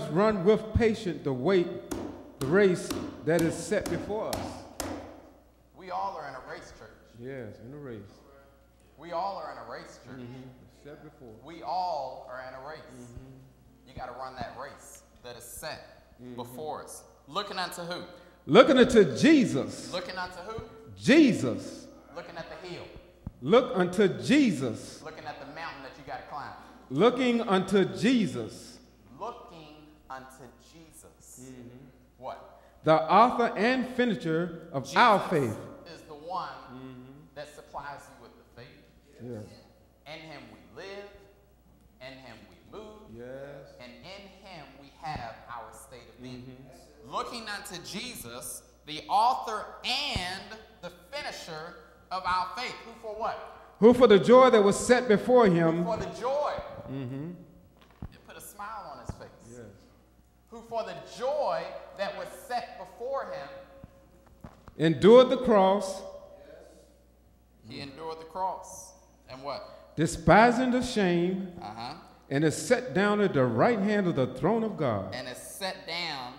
run with patience the race that is set before us. We all are in a race, church. Yes, in a race. We all are in a race, church. Set before. We all are in a race. You got to run that race that is set before us. Looking unto who? Looking unto Jesus. Looking unto who? Jesus. Looking at the hill. Look unto Jesus. Looking at the mountain that you got to climb. Looking unto Jesus. Looking unto Jesus. What? The author and finisher of our faith. Is the one that supplies you with the faith. Yes. In him we live. In him we move. Yes. And in him we have our state of being. Looking unto Jesus, the author and the finisher of our faith. Who for what? Who for the joy that was set before him. Who for the joy. It put a smile on his face. Yes. Who for the joy that was set before him. Endured the cross. He endured the cross. And what? Despising the shame. Uh-huh. And is set down at the right hand of the throne of God. And is set down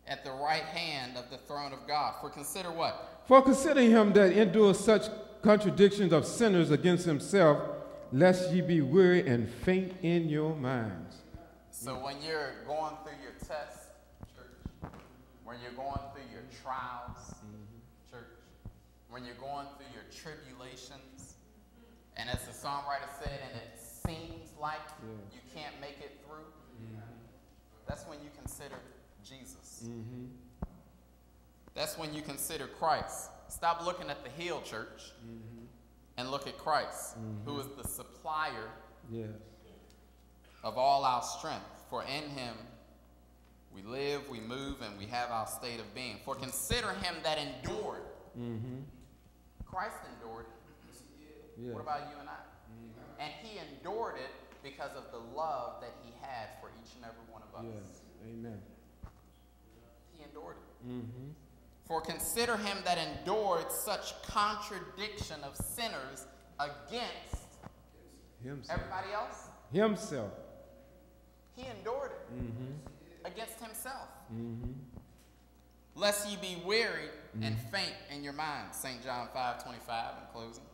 at the right hand of the throne of God. For consider what? For consider him that endures such contradictions of sinners against himself, lest ye be weary and faint in your minds. So when you're going through your tests, church, when you're going through your trials, church, when you're going through your tribulations, and as the songwriter said, and it seems like you can't make it through, that's when you consider Jesus. That's when you consider Christ. Stop looking at the hill, church, and look at Christ, who is the supplier of all our strength. For in him we live, we move, and we have our state of being. For consider him that endured. Christ endured it. What about you and I? And he endured it because of the love that he had for each and every one of us. Amen. He endured it. For consider him that endured such contradiction of sinners against Himself. everybody else. Himself. He endured it against himself. Lest ye be wearied and faint in your mind. St. John 5:25 in closing.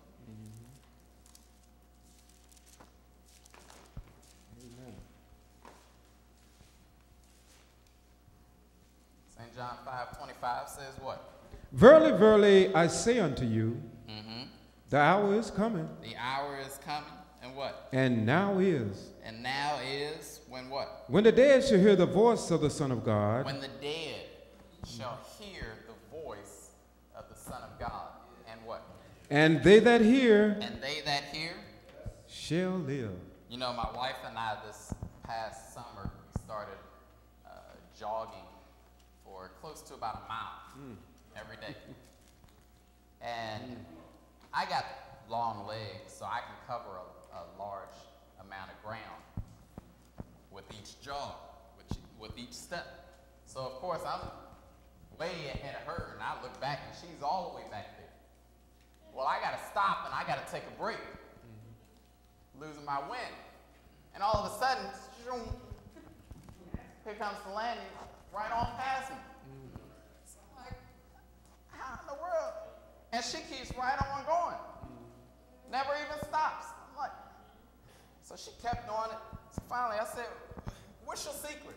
St. John 5:25 says what? Verily, verily, I say unto you, the hour is coming. The hour is coming, and what? And now is. And now is when what? When the dead shall hear the voice of the Son of God. When the dead shall hear the voice of the Son of God, and what? And they that hear. And they that hear shall live. You know, my wife and I this past summer we started jogging for close to about a mile every day. And I got long legs, so I can cover a large amount of ground with each jog, with each step. So, of course, I'm way ahead of her, and I look back, and she's all the way back there. Well, I got to stop, and I got to take a break, losing my wind. And all of a sudden, shoom, here comes the landing right on past me. So I'm like, how in the world? And she keeps right on going. Never even stops. I'm like, so she kept doing it. So finally I said, what's your secret?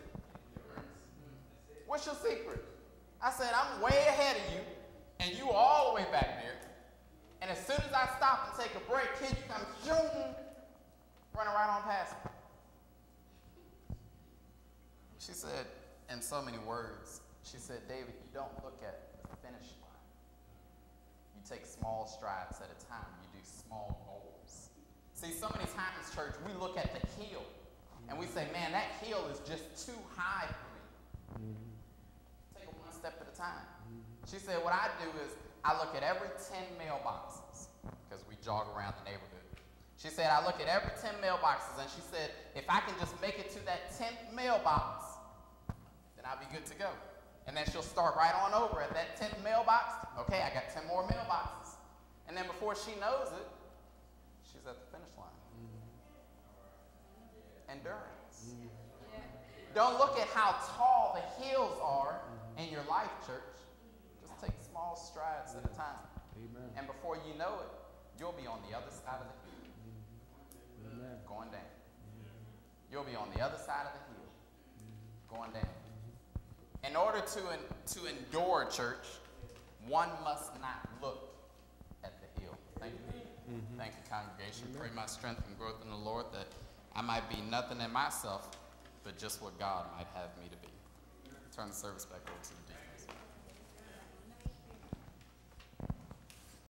What's your secret? I said, I'm way ahead of you, and you all the way back there. And as soon as I stop and take a break, here you come, zoom, running right on past me. She said, in so many words, she said, David, you don't look at the finish line. You take small strides at a time. You do small goals. See, so many times, church, we look at the hill, and we say, man, that hill is just too high for me. Take it one step at a time. She said, what I do is I look at every 10 mailboxes, because we jog around the neighborhood. She said, I look at every 10 mailboxes, and she said, if I can just make it to that 10th mailbox, then I'll be good to go. And then she'll start right on over at that 10th mailbox. Okay, I got 10 more mailboxes. And then before she knows it, she's at the finish line. Endurance. Don't look at how tall the hills are in your life, church. Just take small strides at a time. Amen. And before you know it, you'll be on the other side of the hill. Amen. Going down. You'll be on the other side of the hill. Going down. In order to endure, church, one must not look at the hill. Thank you. Thank you, congregation. Pray my strength and growth in the Lord, that I might be nothing in myself, but just what God might have me to be. Turn the service back over to the deacon.